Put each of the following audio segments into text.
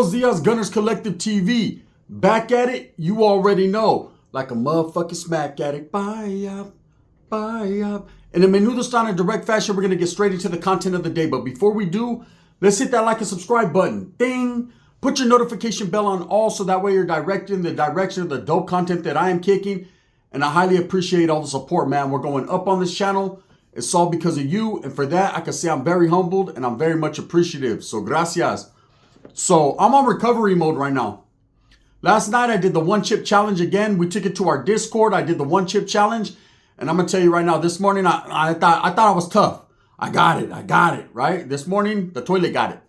Buenos Dias Gunners Collective TV. Back at it, you already know. Like a motherfucking smack addict. Buy up, buy up. In a menudo style and direct fashion, we're going to get straight into the content of the day. But before we do, let's hit that like and subscribe button. Ding! Put your notification bell on all so that way you're directed in the direction of the dope content that I am kicking. And I highly appreciate all the support, man. We're going up on this channel. It's all because of you. And for that, I can say I'm very humbled and I'm very much appreciative. So gracias. So I'm on recovery mode right now. Last night I did the one chip challenge again. We took it to our Discord. I did the one chip challenge. And I'm going to tell you right now, this morning I thought I was tough. I got it, right? This morning, the toilet got it.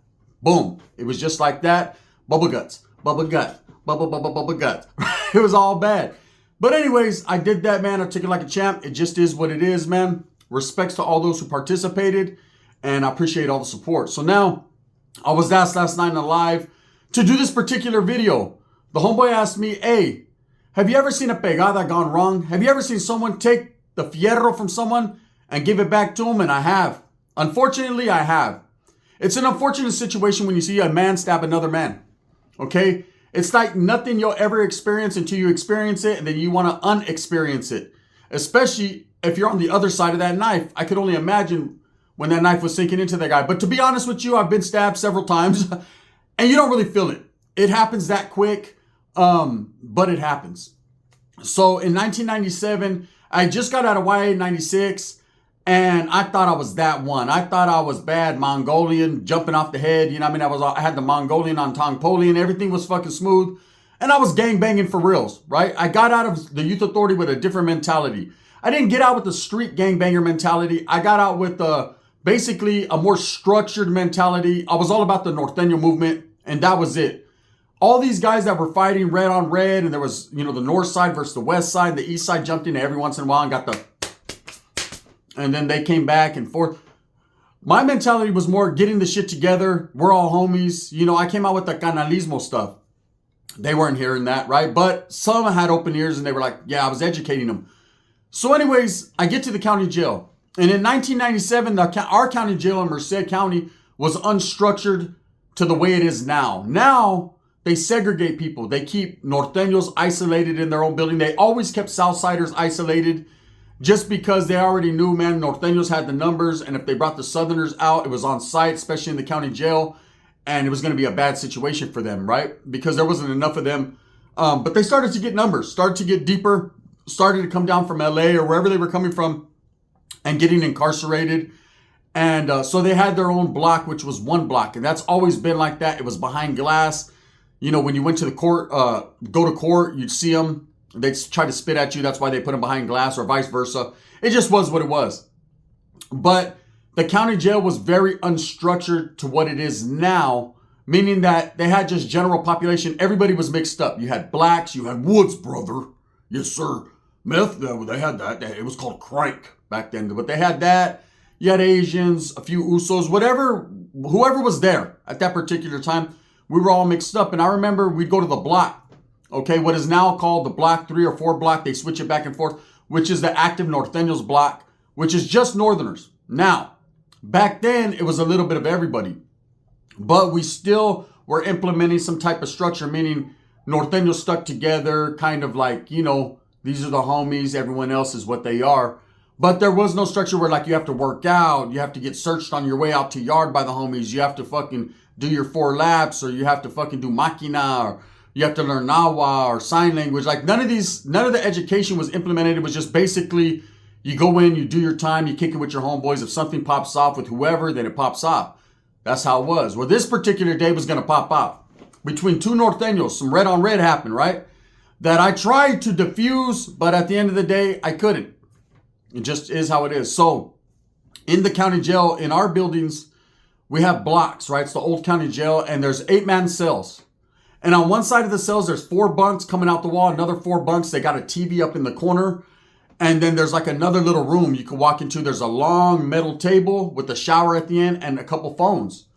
Boom. It was just like that. Bubble guts, bubble gut, bubble gut. It was all bad. But anyways, I did that, man. I took it like a champ. It just is what it is, man. Respects to all those who participated. And I appreciate all the support. So now, I was asked last night in a live to do this particular video. The homeboy asked me, hey, have you ever seen a pegada gone wrong? Have you ever seen someone take the fierro from someone and give it back to him? And I have. Unfortunately, I have. It's an unfortunate situation when you see a man stab another man. Okay? It's like nothing you'll ever experience until you experience it and then you want to unexperience it. Especially if you're on the other side of that knife. I could only imagine when that knife was sinking into that guy. But to be honest with you, I've been stabbed several times and you don't really feel it. It happens that quick, but it happens. So in 1997, I just got out of YA 96 and I thought I was that one. I thought I was bad Mongolian, jumping off the head. You know what I mean? I had the Mongolian on Tongpolian. Everything was fucking smooth. And I was gangbanging for reals, right? I got out of the youth authority with a different mentality. I didn't get out with the street gangbanger mentality. I got out with basically a more structured mentality. I was all about the Norteño movement, and that was it. All these guys that were fighting red on red, and there was, the north side versus the west side, the east side jumped in every once in a while and got and then they came back and forth. My mentality was more getting the shit together. We're all homies. I came out with the canalismo stuff. They weren't hearing that, right? But some had open ears and they were like, yeah, I was educating them. So anyways, I get to the county jail. And in 1997, our county jail in Merced County was unstructured to the way it is now. Now, they segregate people. They keep Norteños isolated in their own building. They always kept Southsiders isolated just because they already knew, man, Norteños had the numbers. And if they brought the Southerners out, it was on site, especially in the county jail. And it was going to be a bad situation for them, right? Because there wasn't enough of them. But they started to get numbers, started to get deeper, started to come down from LA or wherever they were coming from and getting incarcerated. And so they had their own block, which was one block. And that's always been like that. It was behind glass. When you went to the court, go to court, you'd see them. They'd try to spit at you. That's why they put them behind glass or vice versa. It just was what it was. But the county jail was very unstructured to what it is now, meaning that they had just general population. Everybody was mixed up. You had blacks. You had Woods, brother. Yes, sir. Meth, they had that. It was called crank back then. But they had that. You had Asians, a few Usos, whoever was there at that particular time. We were all mixed up. And I remember we'd go to the block. Okay, what is now called the block 3 or 4 block. They switch it back and forth, which is the active Norteños block, which is just Northerners. Now, back then, it was a little bit of everybody. But we still were implementing some type of structure, meaning Norteños stuck together, kind of like, these are the homies, everyone else is what they are. But there was no structure where like you have to work out, you have to get searched on your way out to yard by the homies, you have to fucking do your 4 laps, or you have to fucking do máquina, or you have to learn Nawa or sign language. Like none of the education was implemented. It was just basically you go in, you do your time, you kick it with your homeboys. If something pops off with whoever, then it pops off. That's how it was. Well, this particular day was going to pop off. Between 2 Norteños, some red on red happened, right? That I tried to diffuse, but at the end of the day, I couldn't. It just is how it is. So in the county jail, in our buildings, we have blocks, right? It's the old county jail, and there's 8-man cells. And on one side of the cells, there's 4 bunks coming out the wall, another 4 bunks. They got a TV up in the corner. And then there's like another little room you can walk into. There's a long metal table with a shower at the end and a couple phones.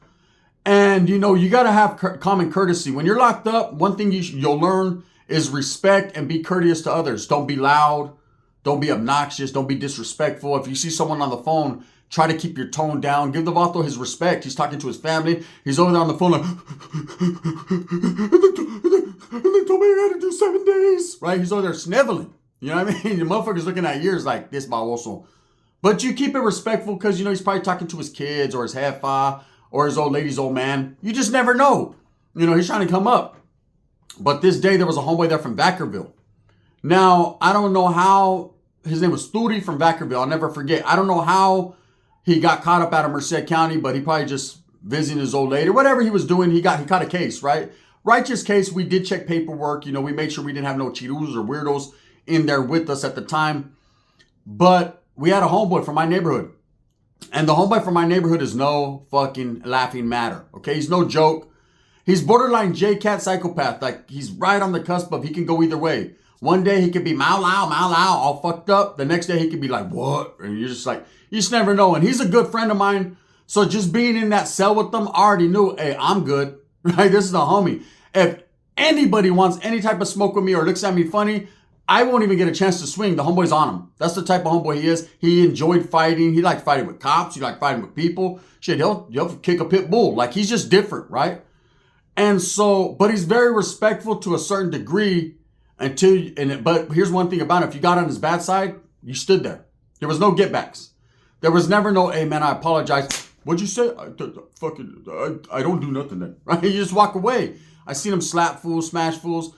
And, you got to have common courtesy. When you're locked up, one thing you'll learn is respect and be courteous to others. Don't be loud. Don't be obnoxious. Don't be disrespectful. If you see someone on the phone, try to keep your tone down. Give the vato his respect. He's talking to his family. He's over there on the phone like, and they told me I had to do 7 days. Right? He's over there sniveling. You know what I mean? The motherfucker's looking at yours like this baboso. But you keep it respectful because, he's probably talking to his kids or his jefa or his old lady's old man. You just never know. He's trying to come up. But this day, there was a homeboy there from Vacaville. Now, I don't know how, his name was Sturi from Vacaville. I'll never forget. I don't know how he got caught up out of Merced County, but he probably just visiting his old lady. Whatever he was doing, he caught a case, right? Righteous case. We did check paperwork. We made sure we didn't have no chirus or weirdos in there with us at the time. But we had a homeboy from my neighborhood. And the homeboy from my neighborhood is no fucking laughing matter. Okay? He's no joke. He's borderline J-Cat psychopath. Like, he's right on the cusp of he can go either way. One day he could be mau lao, all fucked up. The next day he could be like, what? And you're just like, you just never know. And he's a good friend of mine. So just being in that cell with them, I already knew, hey, I'm good. Right? This is the homie. If anybody wants any type of smoke with me or looks at me funny, I won't even get a chance to swing. The homeboy's on him. That's the type of homeboy he is. He enjoyed fighting. He liked fighting with cops. He liked fighting with people. Shit, he'll kick a pit bull. Like, he's just different, right? And so, but he's very respectful to a certain degree but here's one thing about it. If you got on his bad side, you stood there. There was no get backs. There was never no, hey man, I apologize. What'd you say? I don't do nothing then, right? You just walk away. I seen him slap fools, smash fools.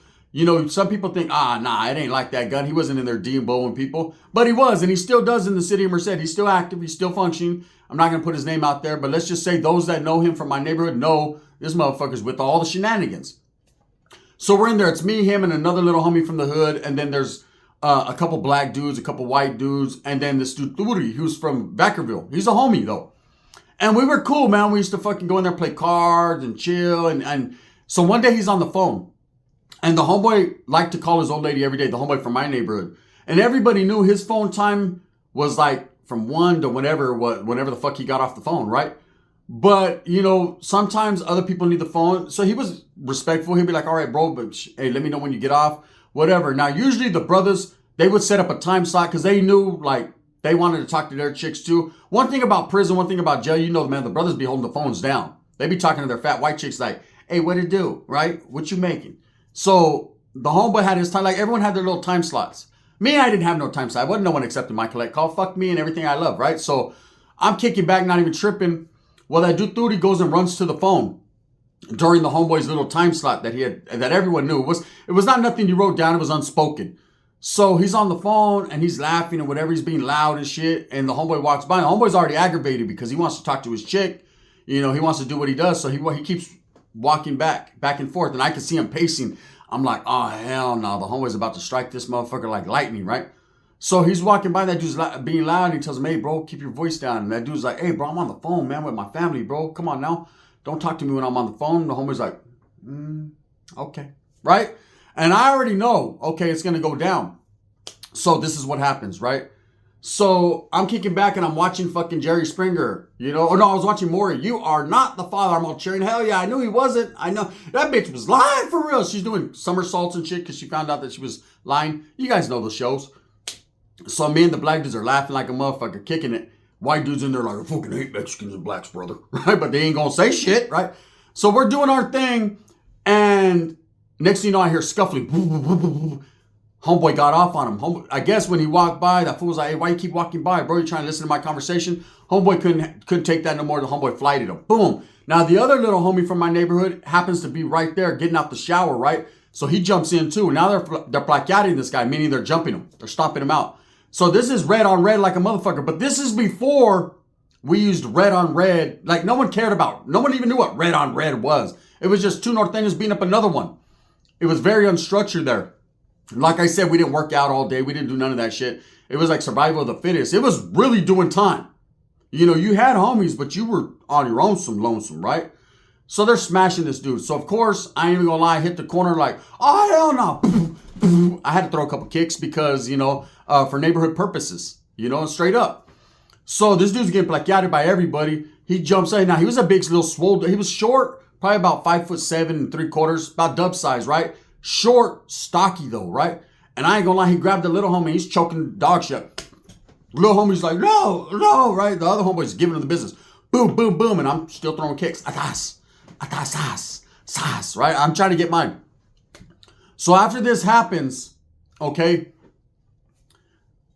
Some people think, nah, it ain't like that gun. He wasn't in there demoing people, but he was, and he still does in the city of Merced. He's still active. He's still functioning. I'm not going to put his name out there, but let's just say those that know him from my neighborhood know this motherfucker's with all the shenanigans. So we're in there. It's me, him, and another little homie from the hood. And then there's a couple black dudes, a couple white dudes. And then this dude, Turi, who's from Vacaville. He's a homie, though. And we were cool, man. We used to fucking go in there, play cards and chill. And so one day he's on the phone. And the homeboy liked to call his old lady every day, the homeboy from my neighborhood. And everybody knew his phone time was like from 1 to whenever the fuck he got off the phone, right? But, sometimes other people need the phone. So he was respectful. He'd be like, all right, bro, but hey, let me know when you get off, whatever. Now, usually the brothers, they would set up a time slot because they knew, like, they wanted to talk to their chicks too. One thing about prison, one thing about jail, man, the brothers be holding the phones down. They be talking to their fat white chicks like, hey, what it do, right? What you making? So the homeboy had his time. Like, everyone had their little time slots. Me, I didn't have no time slot. I wasn't no one accepting my collect call. Fuck me and everything I love, right? So I'm kicking back, not even tripping. Well, that dude Turi goes and runs to the phone during the homeboy's little time slot that he had, that everyone knew. It was not nothing you wrote down. It was unspoken. So he's on the phone and he's laughing and whatever. He's being loud and shit. And the homeboy walks by. And the homeboy's already aggravated because he wants to talk to his chick. He wants to do what he does. So he keeps walking back and forth. And I can see him pacing. I'm like, oh, hell no. The homeboy's about to strike this motherfucker like lightning, right? So he's walking by, that dude's being loud, and he tells him, hey, bro, keep your voice down. And that dude's like, hey, bro, I'm on the phone, man, with my family, bro. Come on now. Don't talk to me when I'm on the phone. The homie's like, okay, right? And I already know, okay, it's going to go down. So this is what happens, right? So I'm kicking back, and I'm watching fucking Jerry Springer, Or no, I was watching Maury. You are not the father. I'm all cheering. Hell yeah, I knew he wasn't. I know. That bitch was lying for real. She's doing somersaults and shit because she found out that she was lying. You guys know the shows. So me and the black dudes are laughing like a motherfucker, kicking it. White dudes in there like, I fucking hate Mexicans and blacks, brother. Right? But they ain't gonna say shit, right? So we're doing our thing. And next thing you know, I hear scuffling. Homeboy got off on him. I guess when he walked by, that fool was like, hey, why you keep walking by, bro? You trying to listen to my conversation? Homeboy couldn't take that no more. The homeboy flighted him. Boom. Now the other little homie from my neighborhood happens to be right there getting out the shower, right? So he jumps in too. Now they're plaqueating this guy, meaning they're jumping him. They're stomping him out. So this is red on red like a motherfucker. But this is before we used red on red. Like no one even knew what red on red was. It was just two Norteños beating up another one. It was very unstructured there. Like I said, we didn't work out all day. We didn't do none of that shit. It was like survival of the fittest. It was really doing time. You had homies, but you were on your own some lonesome, right? So they're smashing this dude. So of course, I ain't even gonna lie, I hit the corner like, oh hell no. I had to throw a couple kicks because, for neighborhood purposes, straight up. So this dude's getting plaqueated by everybody. He jumps in. Now he was a big little swole. He was short, probably about 5'7" 3/4, about dub size, right? Short, stocky though, right? And I ain't gonna lie, he grabbed the little homie. He's choking dog shit. Little homie's like, no, right? The other homeboy's giving him the business. Boom, boom, boom. And I'm still throwing kicks. Atas, sas, right? I'm trying to get mine. So after this happens, okay,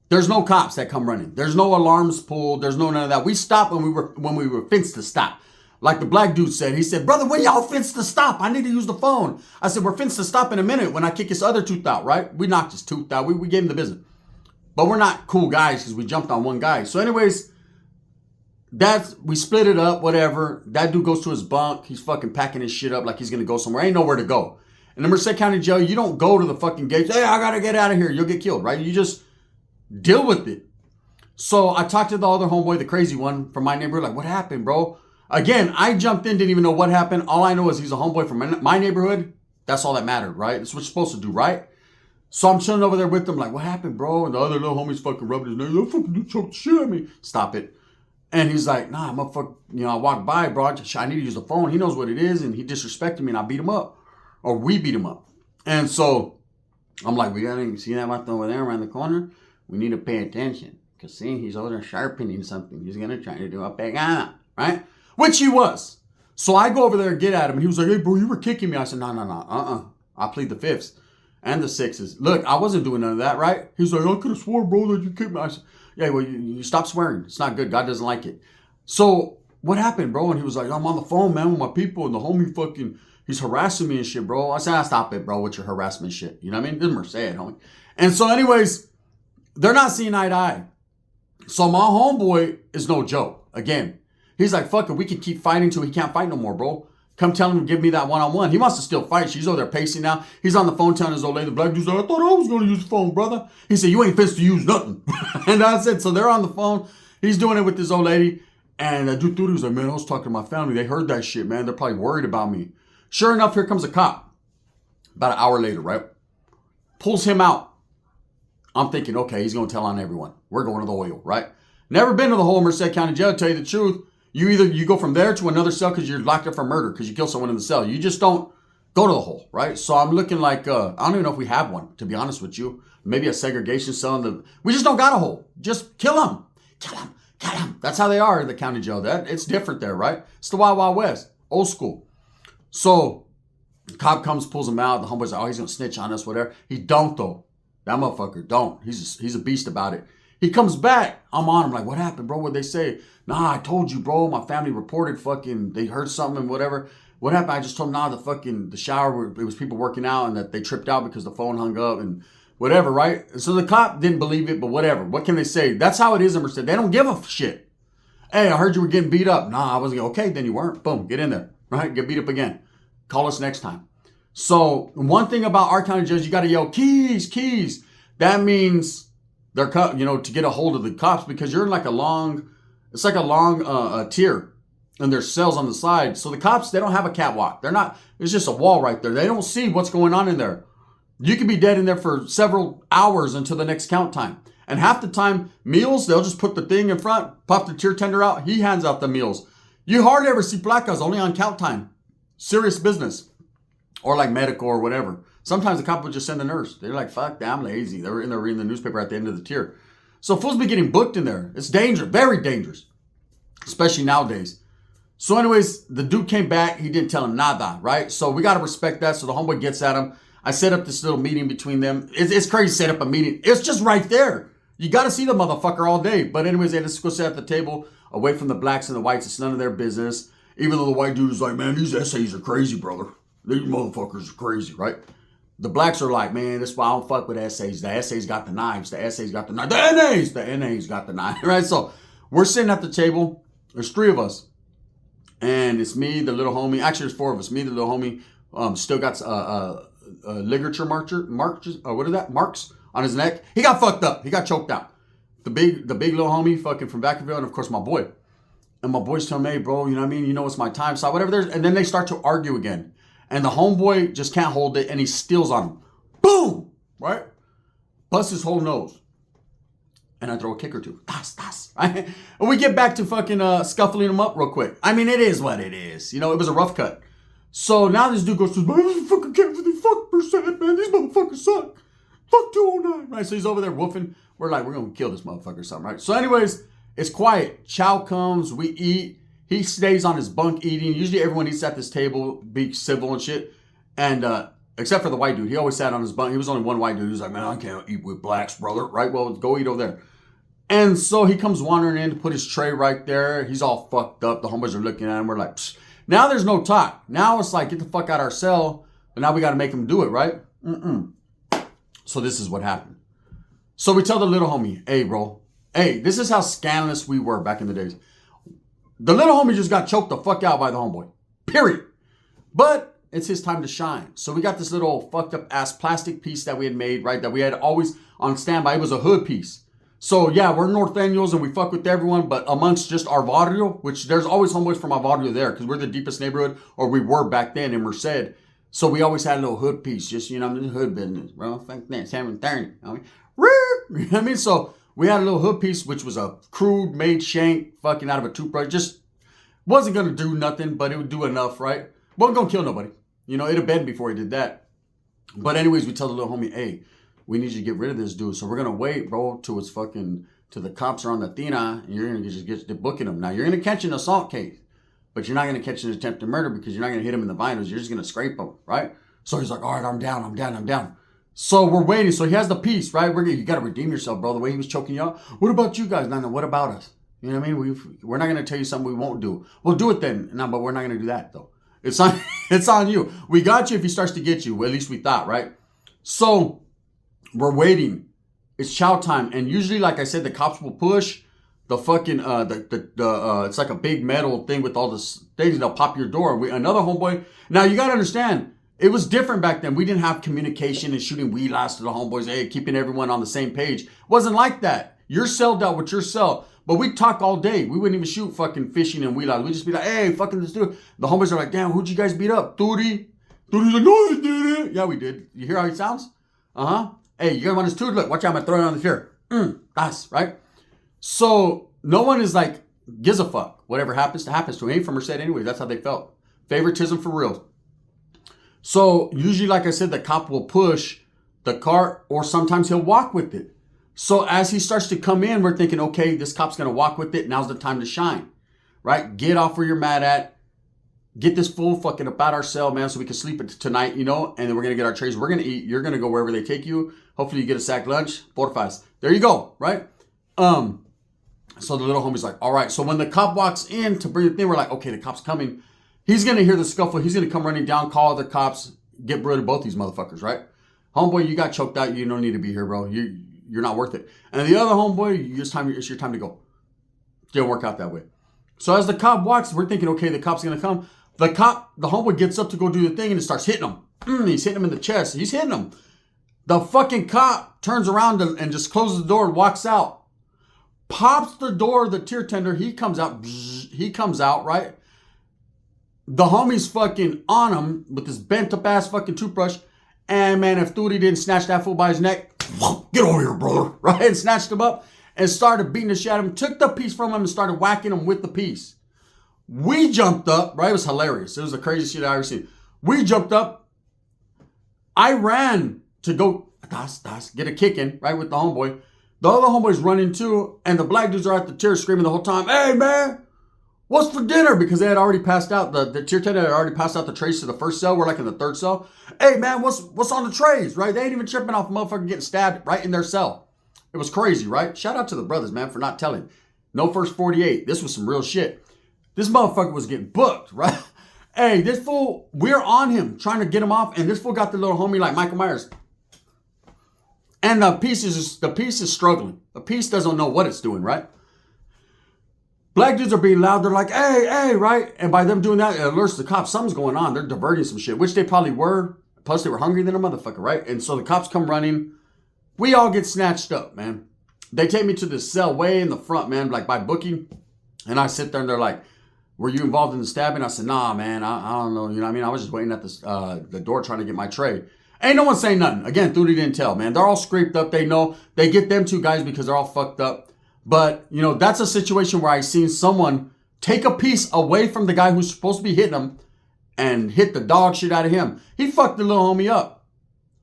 there's no cops that come running. There's no alarms pulled. There's no none of that. We stopped when we were fenced to stop. Like the black dude said, he said, brother, when y'all fenced to stop? I need to use the phone. I said, we're fenced to stop in a minute when I kick his other tooth out, right? We knocked his tooth out. We gave him the business. But we're not cool guys because we jumped on one guy. So anyways, we split it up, whatever. That dude goes to his bunk. He's fucking packing his shit up like he's going to go somewhere. Ain't nowhere to go. In the Merced County Jail, you don't go to the fucking gates. Hey, I got to get out of here. You'll get killed, right? You just deal with it. So I talked to the other homeboy, the crazy one from my neighborhood. Like, what happened, bro? Again, I jumped in, didn't even know what happened. All I know is he's a homeboy from my neighborhood. That's all that mattered, right? That's what you're supposed to do, right? So I'm chilling over there with them, like, what happened, bro? And the other little homie's fucking rubbing his nose. That fucking dude choked the shit out of me. Stop it. And he's like, nah, motherfucker, I walked by, bro. I need to use the phone. He knows what it is, and he disrespected me, and I beat him up. Or we beat him up. And so I'm like, we gotta see that vato over there around the corner? We need to pay attention. Because, see, he's over there sharpening something. He's going to try to do a pegada, right? Which he was. So I go over there and get at him, and he was like, hey, bro, you were kicking me. I said, no, I plead the fifths and the sixes. Look, I wasn't doing none of that, right? He's like, I could have swore, bro, that you kicked me. I said, yeah, well, you stop swearing. It's not good. God doesn't like it. So what happened, bro? And he was like, I'm on the phone, man, with my people, and the homie fucking, he's harassing me and shit, bro. I said, stop it, bro, with your harassment shit. You know what I mean? This is Merced, homie. And so anyways, they're not seeing eye to eye. So my homeboy is no joke. Again, he's like, fuck it, we can keep fighting till he can't fight no more, bro. Come tell him to give me that one-on-one. He wants to still fight. She's over there pacing now. He's on the phone telling his old lady, the black dude's like, I thought I was going to use the phone, brother. He said, you ain't fenced to use nothing. And I said, so they're on the phone. He's doing it with this old lady. And the dude was like, man, I was talking to my family. They heard that shit, man. They're probably worried about me. Sure enough, here comes a cop. About an hour later, right? Pulls him out. I'm thinking, okay, he's going to tell on everyone. We're going to the oil, right? Never been to the whole Merced County Jail, to tell you the truth. You go from there to another cell because you're locked up for murder because you killed someone in the cell. You just don't go to the hole, right? So I'm looking like, I don't even know if we have one, to be honest with you. Maybe a segregation cell. We just don't got a hole. Just kill them. Kill them. Kill them. That's how they are in the county jail. It's different there, right? It's the Wild Wild West. Old school. So the cop comes, pulls him out. The homeboy's like, oh, he's going to snitch on us, whatever. He don't, though. That motherfucker don't. He's a beast about it. He comes back. I'm on him like, what happened, bro? What'd they say? Nah, I told you, bro. My family reported they heard something and whatever. What happened? I just told them, the shower, it was people working out and that they tripped out because the phone hung up and whatever, right? And so the cop didn't believe it, but whatever. What can they say? That's how it is in Merced. They don't give a shit. Hey, I heard you were getting beat up. Nah, I wasn't. Okay, then you weren't. Boom, get in there, right? Get beat up again. Call us next time. So one thing about our county judge, you got to yell, keys, keys. That means they're, to get a hold of the cops because you're in like a long tier and there's cells on the side. So the cops, they don't have a catwalk. It's just a wall right there. They don't see what's going on in there. You could be dead in there for several hours until the next count time. And half the time, meals, they'll just put the thing in front, pop the tier tender out. He hands out the meals. You hardly ever see placas, only on count time. Serious business. Or like medical or whatever. Sometimes the cop would just send a nurse. They're like, fuck, I'm lazy. They were in there reading the newspaper at the end of the tier. So fools be getting booked in there. It's dangerous, very dangerous. Especially nowadays. So anyways, the dude came back. He didn't tell him nada, right? So we got to respect that. So the homeboy gets at him. I set up this little meeting between them. It's crazy to set up a meeting. It's just right there. You got to see the motherfucker all day. But anyways, they had to go sit at the table away from the blacks and the whites. It's none of their business. Even though the white dude is like, man, these essays are crazy, brother. These motherfuckers are crazy, right? The blacks are like, man, that's why I don't fuck with essays. The essays got the knives. The essays got the knives. The NAs got the knives, right? So we're sitting at the table. There's three of us. And it's me, the little homie. Actually, there's four of us. Me, the little homie, still got ligature marks on his neck. He got fucked up. He got choked out. The big little homie fucking from Vacaville, and of course my boy. And my boys tell me, hey, bro, you know what I mean? You know it's my time. So whatever there's, and then they start to argue again. And the homeboy just can't hold it, and he steals on him. Boom! Right? Busts his whole nose. And I throw a kick or two. Right? And we get back to fucking scuffling him up real quick. I mean, it is what it is. You know, it was a rough cut. So now this dude goes to, man, this is fucking can't really fuck percent, man. These motherfuckers suck. fuck 209, right? So he's over there woofing. We're like, we're going to kill this motherfucker or something, right? So anyways, it's quiet. Chow comes, we eat. He stays on his bunk eating. Usually everyone eats at this table, be civil and shit. And except for the white dude. He always sat on his bunk. He was only one white dude. He was like, man, I can't eat with blacks, brother. Right? Well, go eat over there. And so he comes wandering in to put his tray right there. He's all fucked up. The homeboys are looking at him. We're like, psh. Now there's no talk. Now it's like, get the fuck out of our cell. But now we got to make him do it, right? So this is what happened. So we tell the little homie, hey, bro. Hey, this is how scandalous we were back in the days. The little homie just got choked the fuck out by the homeboy. Period. But it's his time to shine. So we got this little fucked up ass plastic piece that we had made, right? That we had always on standby. It was a hood piece. So yeah, we're North Daniels and we fuck with everyone, but amongst just our barrio, which there's always homeboys from our barrio there because we're the deepest neighborhood, or we were back then in Merced. So we always had a little hood piece, just, you know, the hood business, bro. Fuck that, 730. You know what I mean? So we had a little hood piece, which was a crude made shank fucking out of a toothbrush. Just wasn't going to do nothing, but it would do enough, right? Wasn't going to kill nobody. You know, it'd have been before he did that. But anyways, we tell the little homie, hey, we need you to get rid of this dude. So we're going to wait, bro, till it's fucking, till the cops are on the Tina, and you're going to just get to booking him. Now, you're going to catch an assault case, but you're not going to catch an attempted murder because you're not going to hit him in the vitals. You're just going to scrape him, right? So he's like, all right, I'm down. So we're waiting. So he has the piece, right? You got to redeem yourself, bro. The way he was choking you out. What about you guys? No, what about us? You know what I mean? We're not going to tell you something we won't do. We'll do it then. No, but we're not going to do that, though. It's on you. We got you if he starts to get you. Well, at least we thought, right? So we're waiting. It's chow time. And usually, like I said, the cops will push the fucking, it's like a big metal thing with all this things. They'll pop your door. Another homeboy. Now, you got to understand. It was different back then. We didn't have communication and shooting weed lads to the homeboys. Hey, keeping everyone on the same page. It wasn't like that. Your cell dealt with your cell. But we'd talk all day. We wouldn't even shoot fucking fishing and weed lads. We'd just be like, hey, fucking this dude. The homeboys are like, damn, who'd you guys beat up? Tootie. Tootie's like, no, I didn't. Yeah, we did. You hear how he sounds? Hey, you guys want his tooth? Look, watch out. I'm going to throw it on the chair. That's right. So no one is like, gives a fuck. Whatever happens to him. He ain't from Merced anyway. That's how they felt. Favoritism for real. So usually, like I said, the cop will push the cart or sometimes he'll walk with it. So as he starts to come in, we're thinking, okay, this cop's going to walk with it. Now's the time to shine, right? Get off where you're mad at. Get this fool fucking up out our cell, man, so we can sleep tonight, you know, and then we're going to get our trays. We're going to eat. You're going to go wherever they take you. Hopefully you get a sack lunch. Porfas. There you go, right? So the little homie's like, all right. So when the cop walks in to bring the thing, we're like, okay, the cop's coming. He's going to hear the scuffle. He's going to come running down, call the cops, get rid of both these motherfuckers, right? Homeboy, you got choked out. You don't need to be here, bro. You're not worth it. And the other homeboy, it's your time to go. Didn't work out that way. So as the cop walks, we're thinking, okay, the cop's going to come. The homeboy gets up to go do the thing and it starts hitting him. He's hitting him in the chest. He's hitting him. The fucking cop turns around and just closes the door and walks out. Pops the door of the tier tender. He comes out. He comes out, right? The homie's fucking on him with this bent up ass fucking toothbrush. And man, if Tootie didn't snatch that fool by his neck, get over here, brother, right? And snatched him up and started beating the shit out of him. Took the piece from him and started whacking him with the piece. We jumped up, right? It was hilarious. It was the craziest shit I ever seen. We jumped up. I ran to go get a kick in, right, with the homeboy. The other homeboy's running too, and the black dudes are at the tier screaming the whole time, hey, man, what's for dinner? Because they had already passed out, the tier 10 had already passed out the trays to the first cell. We're like in the third cell. Hey, man, what's on the trays, right? They ain't even tripping off a motherfucker getting stabbed right in their cell. It was crazy, right? Shout out to the brothers, man, for not telling. No first 48. This was some real shit. This motherfucker was getting booked, right? Hey, this fool, we're on him, trying to get him off, and this fool got the little homie like Michael Myers. And the piece is struggling. The piece doesn't know what it's doing, right? Black dudes are being loud. They're like, hey, right? And by them doing that, it alerts the cops. Something's going on. They're diverting some shit, which they probably were. Plus, they were hungry than a motherfucker, right? And so the cops come running. We all get snatched up, man. They take me to this cell way in the front, man, like by booking. And I sit there and they're like, were you involved in the stabbing? I said, nah, man, I don't know. You know what I mean? I was just waiting at the door trying to get my tray. Ain't no one saying nothing. Again, Thootie didn't tell, man. They're all scraped up. They know. They get them two guys because they're all fucked up. But, you know, that's a situation where I seen someone take a piece away from the guy who's supposed to be hitting him and hit the dog shit out of him. He fucked the little homie up.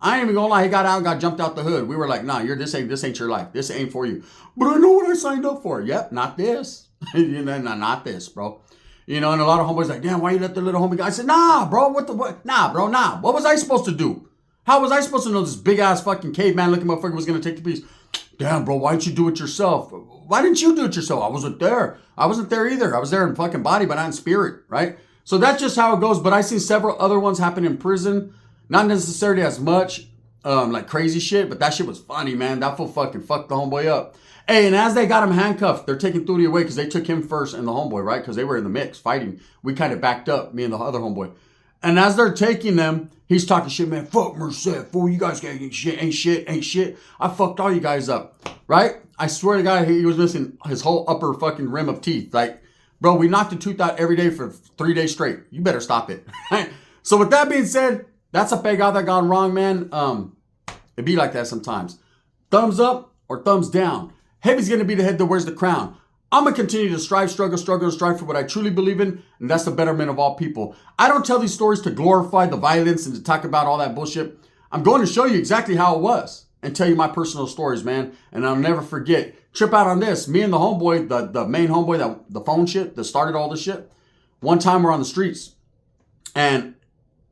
I ain't even gonna lie. He got out and got jumped out the hood. We were like, nah, this ain't your life. This ain't for you. But I know what I signed up for. Yep, not this. Not this, bro. And a lot of homeboys like, damn, why you let the little homie go? I said, nah, bro, nah, bro, nah. What was I supposed to do? How was I supposed to know this big ass fucking caveman looking motherfucker was gonna take the piece? Damn, bro, why didn't you do it yourself? Why didn't you do it yourself? I wasn't there. I wasn't there either. I was there in fucking body, but not in spirit, right? So that's just how it goes. But I seen several other ones happen in prison. Not necessarily as much, like crazy shit, but that shit was funny, man. That fool fucking fucked the homeboy up. Hey, and as they got him handcuffed, they're taking Tootie away because they took him first and the homeboy, right? Because they were in the mix fighting. We kind of backed up, me and the other homeboy. And as they're taking them, he's talking shit, man. Fuck Merced, fool. You guys ain't shit. I fucked all you guys up, right? I swear to God, he was missing his whole upper fucking rim of teeth. Like, bro, we knocked a tooth out every day for 3 days straight. You better stop it. So with that being said, that's a pegada gone wrong, man. It be like that sometimes. Thumbs up or thumbs down. Heavy's going to be the head that wears the crown. I'm going to continue to strive, struggle, and strive for what I truly believe in, and that's the betterment of all people. I don't tell these stories to glorify the violence and to talk about all that bullshit. I'm going to show you exactly how it was and tell you my personal stories, man. And I'll never forget. Trip out on this. Me and the homeboy, the main homeboy, the phone shit that started all this shit. One time we're on the streets, and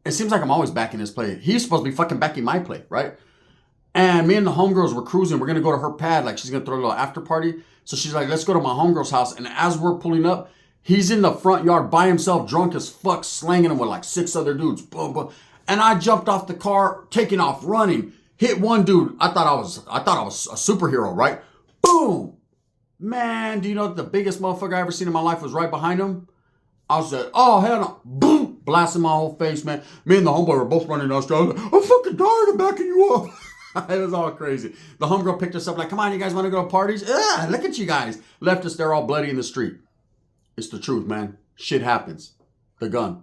it seems like I'm always backing his play. He's supposed to be fucking backing my play, right? And me and the homegirls were cruising. We're going to go to her pad. Like, she's going to throw a little after party. So she's like, let's go to my homegirl's house. And as we're pulling up, he's in the front yard by himself, drunk as fuck, slanging him with like 6 other dudes. Boom, boom. And I jumped off the car, taking off, running. Hit one dude. I thought I was a superhero, right? Boom. Man, do you know the biggest motherfucker I ever seen in my life was right behind him? I was like, oh, hell no. Boom. Blasting my whole face, man. Me and the homeboy were both running down the street. I was like, I'm fucking tired of backing you up. It was all crazy. The homegirl picked us up like, come on, you guys want to go to parties? Look at you guys. Left us there all bloody in the street. It's the truth, man. Shit happens. The gun.